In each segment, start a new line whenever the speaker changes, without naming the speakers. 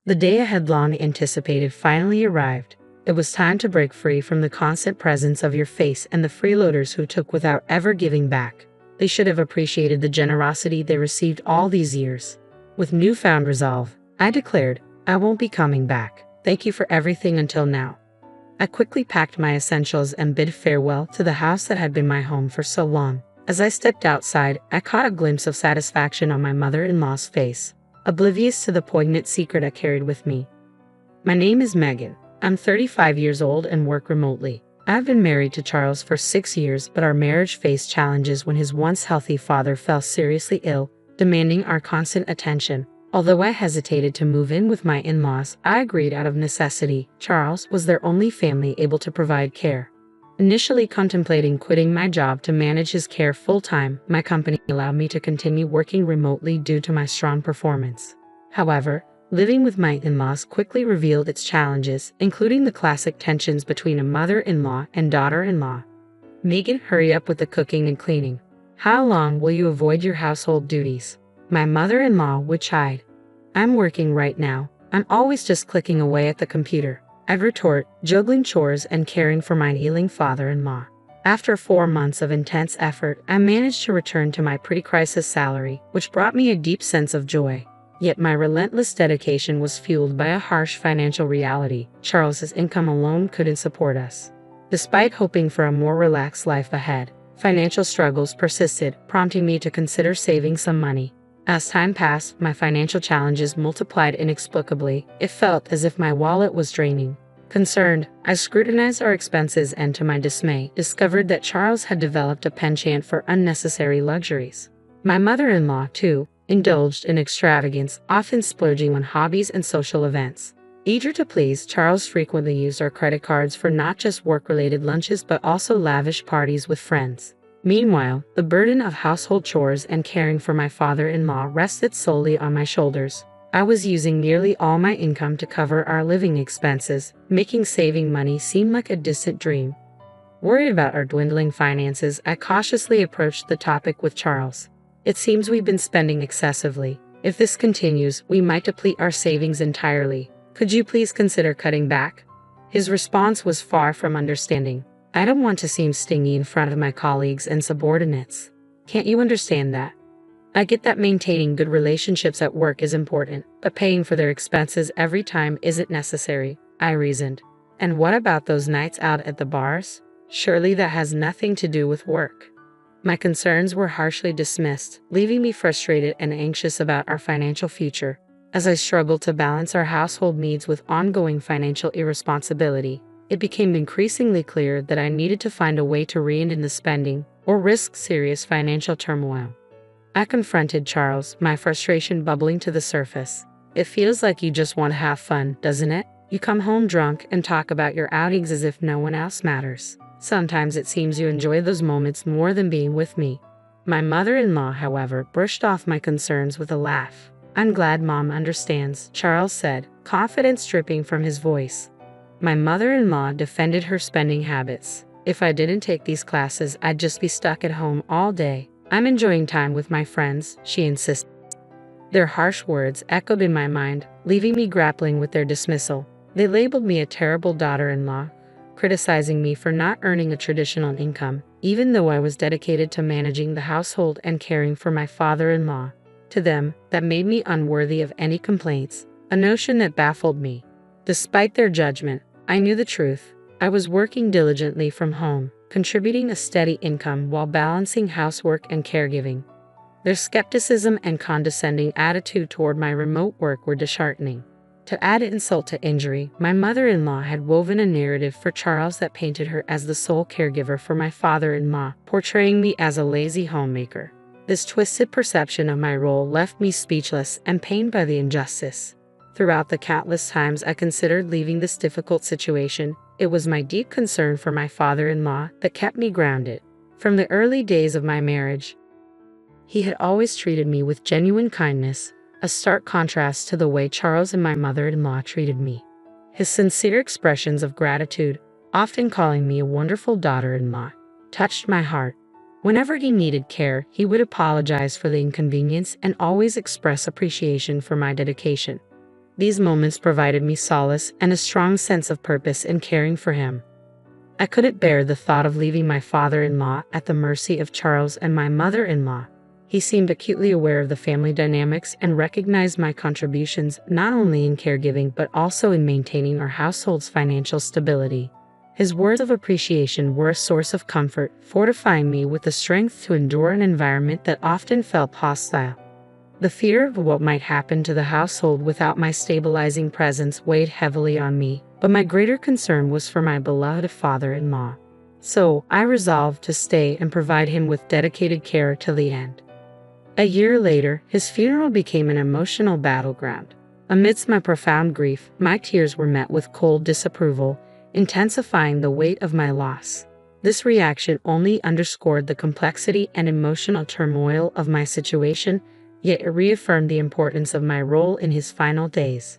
The day I had long anticipated finally arrived. It was time to break free from the constant presence of your face and the freeloaders who took without ever giving back. They should have appreciated the generosity they received all these years. With newfound resolve, I declared, I won't be coming back. Thank you for everything until now. I quickly packed my essentials and bid farewell to the house that had been my home for so long. As I stepped outside, I caught a glimpse of satisfaction on my mother-in-law's face, oblivious to the poignant secret I carried with me. My name is Megan. I'm 35 years old and work remotely. I've been married to Charles for 6 years, but our marriage faced challenges when his once healthy father fell seriously ill, demanding our constant attention. Although I hesitated to move in with my in-laws, I agreed out of necessity. Charles was their only family able to provide care. Initially contemplating quitting my job to manage his care full-time, my company allowed me to continue working remotely due to my strong performance. However, living with my in-laws quickly revealed its challenges, including the classic tensions between a mother-in-law and daughter-in-law. Megan, hurry up with the cooking and cleaning. How long will you avoid your household duties? My mother-in-law would chide. I'm working right now. I'm always just clicking away at the computer. I'd retort, juggling chores and caring for my ailing father-in-law. After 4 months of intense effort, I managed to return to my pre-crisis salary, which brought me a deep sense of joy. Yet my relentless dedication was fueled by a harsh financial reality. Charles's income alone couldn't support us. Despite hoping for a more relaxed life ahead, financial struggles persisted, prompting me to consider saving some money. As time passed, my financial challenges multiplied inexplicably. It felt as if my wallet was draining. Concerned, I scrutinized our expenses and to my dismay, discovered that Charles had developed a penchant for unnecessary luxuries. My mother-in-law, too, indulged in extravagance, often splurging on hobbies and social events. Eager to please, Charles frequently used our credit cards for not just work-related lunches but also lavish parties with friends. Meanwhile, the burden of household chores and caring for my father-in-law rested solely on my shoulders. I was using nearly all my income to cover our living expenses, making saving money seem like a distant dream. Worried about our dwindling finances, I cautiously approached the topic with Charles. It seems we've been spending excessively. If this continues, we might deplete our savings entirely. Could you please consider cutting back? His response was far from understanding. I don't want to seem stingy in front of my colleagues and subordinates. Can't you understand that? I get that maintaining good relationships at work is important, but paying for their expenses every time isn't necessary, I reasoned. And what about those nights out at the bars? Surely that has nothing to do with work. My concerns were harshly dismissed, leaving me frustrated and anxious about our financial future. As I struggled to balance our household needs with ongoing financial irresponsibility, it became increasingly clear that I needed to find a way to rein in the spending or risk serious financial turmoil. I confronted Charles, my frustration bubbling to the surface. It feels like you just want to have fun, doesn't it? You come home drunk and talk about your outings as if no one else matters. Sometimes it seems you enjoy those moments more than being with me. My mother-in-law, however, brushed off my concerns with a laugh. I'm glad Mom understands, Charles said, confidence dripping from his voice. My mother-in-law defended her spending habits. If I didn't take these classes, I'd just be stuck at home all day. I'm enjoying time with my friends, she insisted. Their harsh words echoed in my mind, leaving me grappling with their dismissal. They labeled me a terrible daughter-in-law, criticizing me for not earning a traditional income, even though I was dedicated to managing the household and caring for my father-in-law. To them, that made me unworthy of any complaints, a notion that baffled me. Despite their judgment, I knew the truth. I was working diligently from home, contributing a steady income while balancing housework and caregiving. Their skepticism and condescending attitude toward my remote work were disheartening. To add insult to injury, my mother-in-law had woven a narrative for Charles that painted her as the sole caregiver for my father-in-law, portraying me as a lazy homemaker. This twisted perception of my role left me speechless and pained by the injustice. Throughout the countless times I considered leaving this difficult situation, it was my deep concern for my father-in-law that kept me grounded. From the early days of my marriage, he had always treated me with genuine kindness, a stark contrast to the way Charles and my mother-in-law treated me. His sincere expressions of gratitude, often calling me a wonderful daughter-in-law, touched my heart. Whenever he needed care, he would apologize for the inconvenience and always express appreciation for my dedication. These moments provided me solace and a strong sense of purpose in caring for him. I couldn't bear the thought of leaving my father-in-law at the mercy of Charles and my mother-in-law. He seemed acutely aware of the family dynamics and recognized my contributions not only in caregiving but also in maintaining our household's financial stability. His words of appreciation were a source of comfort, fortifying me with the strength to endure an environment that often felt hostile. The fear of what might happen to the household without my stabilizing presence weighed heavily on me, but my greater concern was for my beloved father-in-law. So, I resolved to stay and provide him with dedicated care till the end. A year later, his funeral became an emotional battleground. Amidst my profound grief, my tears were met with cold disapproval, intensifying the weight of my loss. This reaction only underscored the complexity and emotional turmoil of my situation, yet it reaffirmed the importance of my role in his final days.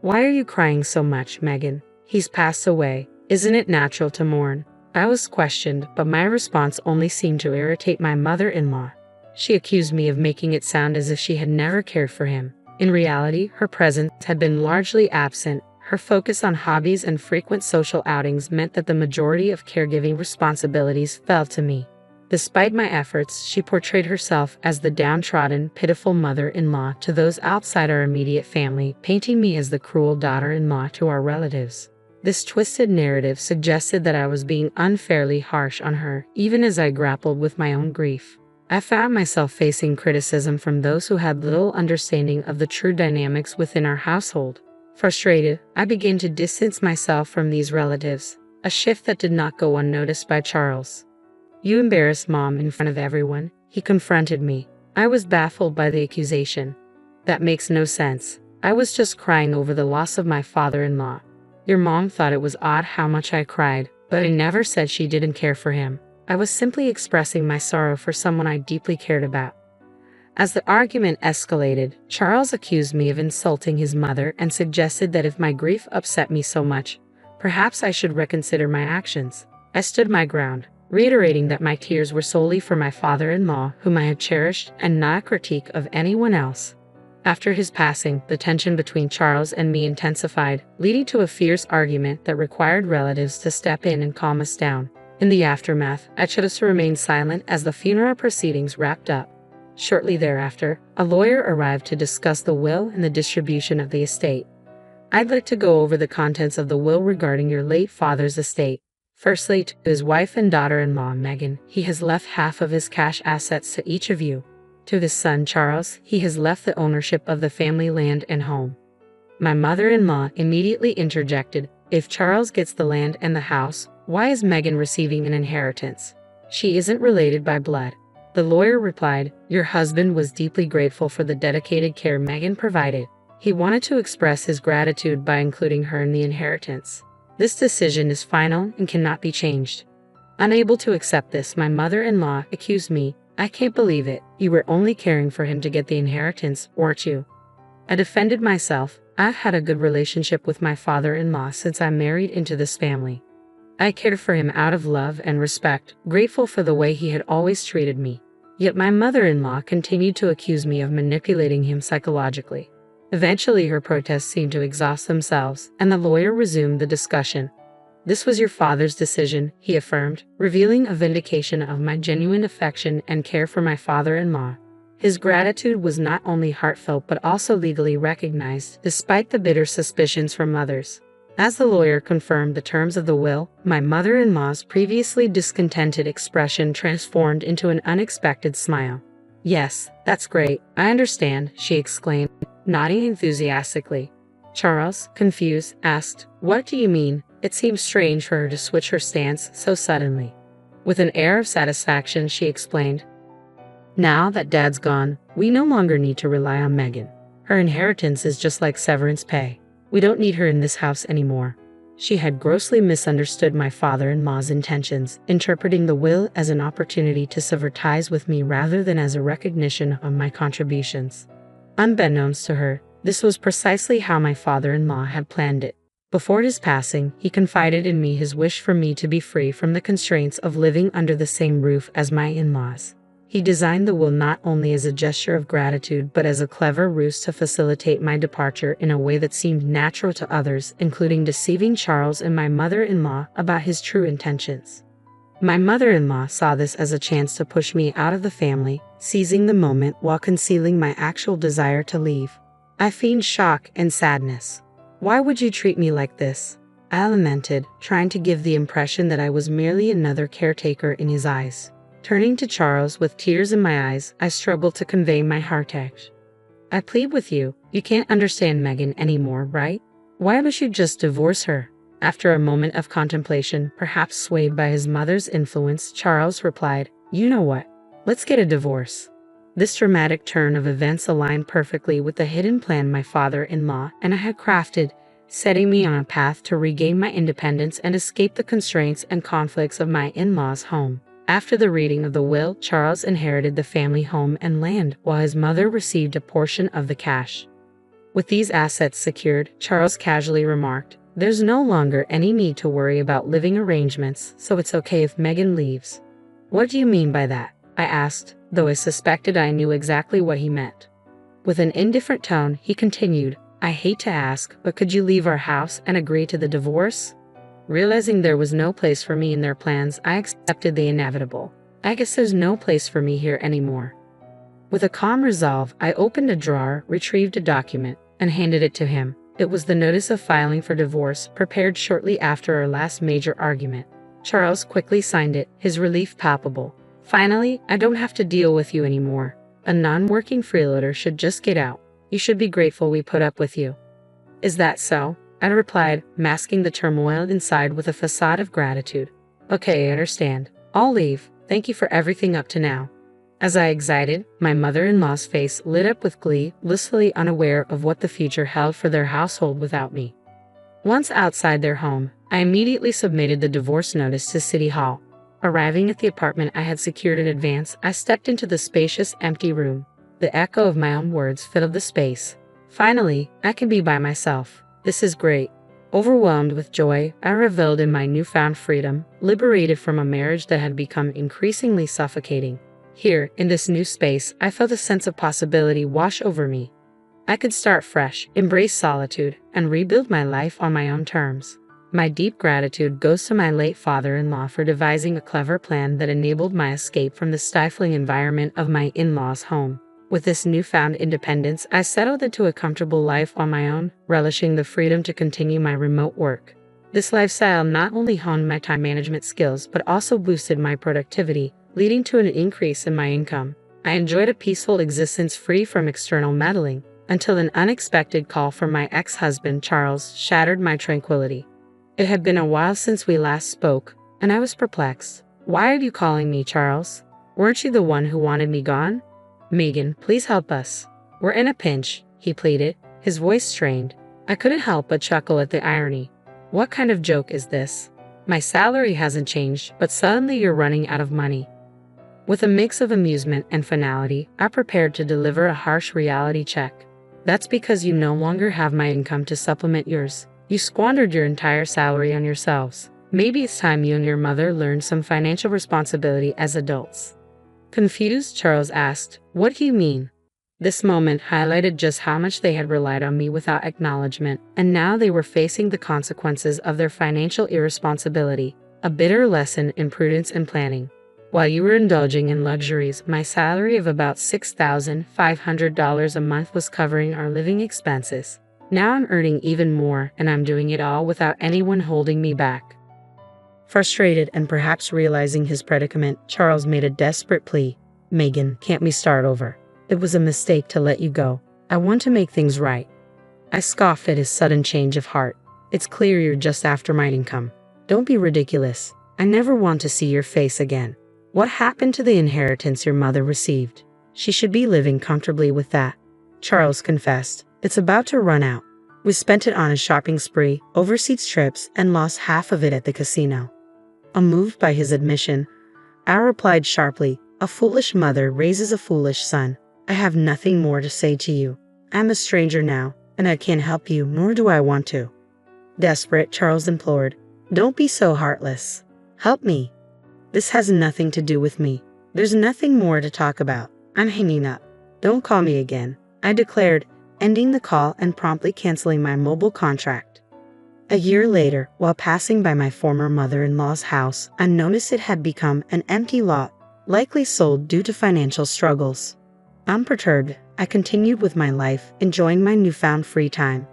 "Why are you crying so much, Megan? He's passed away. Isn't it natural to mourn?" I was questioned, but my response only seemed to irritate my mother-in-law. She accused me of making it sound as if she had never cared for him. In reality, her presence had been largely absent. Her focus on hobbies and frequent social outings meant that the majority of caregiving responsibilities fell to me. Despite my efforts, she portrayed herself as the downtrodden, pitiful mother-in-law to those outside our immediate family, painting me as the cruel daughter-in-law to our relatives. This twisted narrative suggested that I was being unfairly harsh on her, even as I grappled with my own grief. I found myself facing criticism from those who had little understanding of the true dynamics within our household. Frustrated, I began to distance myself from these relatives, a shift that did not go unnoticed by Charles. "You embarrassed Mom in front of everyone," he confronted me. I was baffled by the accusation. "That makes no sense. I was just crying over the loss of my father-in-law. Your mom thought it was odd how much I cried, but I never said she didn't care for him. I was simply expressing my sorrow for someone I deeply cared about." As the argument escalated, Charles accused me of insulting his mother and suggested that if my grief upset me so much, perhaps I should reconsider my actions. I stood my ground, reiterating that my tears were solely for my father-in-law, whom I had cherished, and not a critique of anyone else. After his passing, the tension between Charles and me intensified, leading to a fierce argument that required relatives to step in and calm us down. In the aftermath, I chose to remain silent as the funeral proceedings wrapped up. Shortly thereafter, a lawyer arrived to discuss the will and the distribution of the estate. "I'd like to go over the contents of the will regarding your late father's estate. Firstly, to his wife and daughter-in-law, Megan, he has left half of his cash assets to each of you. To his son, Charles, he has left the ownership of the family land and home." My mother-in-law immediately interjected, "If Charles gets the land and the house, why is Megan receiving an inheritance? She isn't related by blood." The lawyer replied, "Your husband was deeply grateful for the dedicated care Megan provided. He wanted to express his gratitude by including her in the inheritance. This decision is final and cannot be changed." Unable to accept this, my mother-in-law accused me, "I can't believe it. You were only caring for him to get the inheritance, weren't you?" I defended myself. "I've had a good relationship with my father-in-law since I married into this family. I cared for him out of love and respect, grateful for the way he had always treated me." Yet my mother-in-law continued to accuse me of manipulating him psychologically. Eventually, her protests seemed to exhaust themselves, and the lawyer resumed the discussion. "This was your father's decision," he affirmed, revealing a vindication of my genuine affection and care for my father-in-law. His gratitude was not only heartfelt but also legally recognized, despite the bitter suspicions from others. As the lawyer confirmed the terms of the will, my mother-in-law's previously discontented expression transformed into an unexpected smile. "Yes, that's great. I understand," she exclaimed, nodding enthusiastically. Charles, confused, asked, "What do you mean?" It seemed strange for her to switch her stance so suddenly. With an air of satisfaction, she explained, "Now that Dad's gone, we no longer need to rely on Megan. Her inheritance is just like severance pay. We don't need her in this house anymore." She had grossly misunderstood my father-in-law's intentions, interpreting the will as an opportunity to sever ties with me rather than as a recognition of my contributions. Unbeknownst to her, this was precisely how my father-in-law had planned it. Before his passing, he confided in me his wish for me to be free from the constraints of living under the same roof as my in-laws. He designed the will not only as a gesture of gratitude but as a clever ruse to facilitate my departure in a way that seemed natural to others, including deceiving Charles and my mother-in-law about his true intentions. My mother-in-law saw this as a chance to push me out of the family, seizing the moment while concealing my actual desire to leave. I feigned shock and sadness. "Why would you treat me like this?" I lamented, trying to give the impression that I was merely another caretaker in his eyes. Turning to Charles with tears in my eyes, I struggled to convey my heartache. "I plead with you, you can't understand Megan anymore, right? Why don't you just divorce her?" After a moment of contemplation, perhaps swayed by his mother's influence, Charles replied, "You know what? Let's get a divorce." This dramatic turn of events aligned perfectly with the hidden plan my father-in-law and I had crafted, setting me on a path to regain my independence and escape the constraints and conflicts of my in-laws' home. After the reading of the will, Charles inherited the family home and land, while his mother received a portion of the cash. With these assets secured, Charles casually remarked, "There's no longer any need to worry about living arrangements, so it's okay if Megan leaves." "What do you mean by that?" I asked, though I suspected I knew exactly what he meant. With an indifferent tone, he continued, "I hate to ask, but could you leave our house and agree to the divorce?" Realizing there was no place for me in their plans, I accepted the inevitable. "I guess there's no place for me here anymore." With a calm resolve, I opened a drawer, retrieved a document, and handed it to him. It was the notice of filing for divorce, prepared shortly after our last major argument. Charles quickly signed it, his relief palpable. "Finally, I don't have to deal with you anymore. A non-working freeloader should just get out. You should be grateful we put up with you." "Is that so?" I replied, masking the turmoil inside with a facade of gratitude. "Okay, I understand. I'll leave. Thank you for everything up to now." As I exited, my mother-in-law's face lit up with glee, blissfully unaware of what the future held for their household without me. Once outside their home, I immediately submitted the divorce notice to City Hall. Arriving at the apartment I had secured in advance, I stepped into the spacious, empty room. The echo of my own words filled the space. Finally, I can be by myself. This is great. Overwhelmed with joy, I reveled in my newfound freedom, liberated from a marriage that had become increasingly suffocating. Here, in this new space, I felt a sense of possibility wash over me. I could start fresh, embrace solitude, and rebuild my life on my own terms. My deep gratitude goes to my late father-in-law for devising a clever plan that enabled my escape from the stifling environment of my in-laws' home. With this newfound independence, I settled into a comfortable life on my own, relishing the freedom to continue my remote work. This lifestyle not only honed my time management skills, but also boosted my productivity, leading to an increase in my income. I enjoyed a peaceful existence free from external meddling, until an unexpected call from my ex-husband Charles shattered my tranquility. It had been a while since we last spoke, and I was perplexed. "Why are you calling me, Charles? Weren't you the one who wanted me gone?" "Megan, please help us. We're in a pinch," he pleaded, his voice strained. I couldn't help but chuckle at the irony. "What kind of joke is this? My salary hasn't changed, but suddenly you're running out of money." With a mix of amusement and finality, I prepared to deliver a harsh reality check. "That's because you no longer have my income to supplement yours. You squandered your entire salary on yourselves. Maybe it's time you and your mother learned some financial responsibility as adults." Confused, Charles asked, "What do you mean?" This moment highlighted just how much they had relied on me without acknowledgement, and now they were facing the consequences of their financial irresponsibility, a bitter lesson in prudence and planning. "While you were indulging in luxuries, my salary of about $6,500 a month was covering our living expenses. Now I'm earning even more, and I'm doing it all without anyone holding me back." Frustrated and perhaps realizing his predicament, Charles made a desperate plea. "Megan, can't we start over? It was a mistake to let you go. I want to make things right." I scoffed at his sudden change of heart. "It's clear you're just after my income. Don't be ridiculous. I never want to see your face again. What happened to the inheritance your mother received? She should be living comfortably with that." Charles confessed, "It's about to run out. We spent it on a shopping spree, overseas trips, and lost half of it at the casino." Unmoved by his admission, I replied sharply, "A foolish mother raises a foolish son. I have nothing more to say to you. I'm a stranger now, and I can't help you, nor do I want to." Desperate, Charles implored, "Don't be so heartless. Help me. This has nothing to do with me. There's nothing more to talk about. I'm hanging up. Don't call me again, I declared, ending the call and promptly canceling my mobile contract. A year later, while passing by my former mother-in-law's house, I noticed it had become an empty lot, likely sold due to financial struggles. Unperturbed, I continued with my life, enjoying my newfound free time.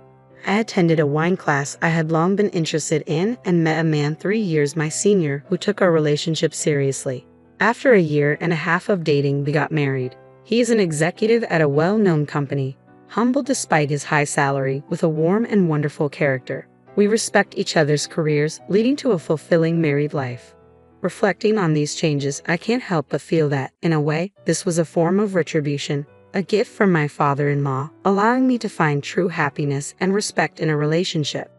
I attended a wine class I had long been interested in and met a man 3 years my senior who took our relationship seriously. After a year and a half of dating, we got married. He is an executive at a well-known company, humble despite his high salary, with a warm and wonderful character. We respect each other's careers, leading to a fulfilling married life. Reflecting on these changes, I can't help but feel that, in a way, this was a form of retribution, a gift from my father-in-law, allowing me to find true happiness and respect in a relationship.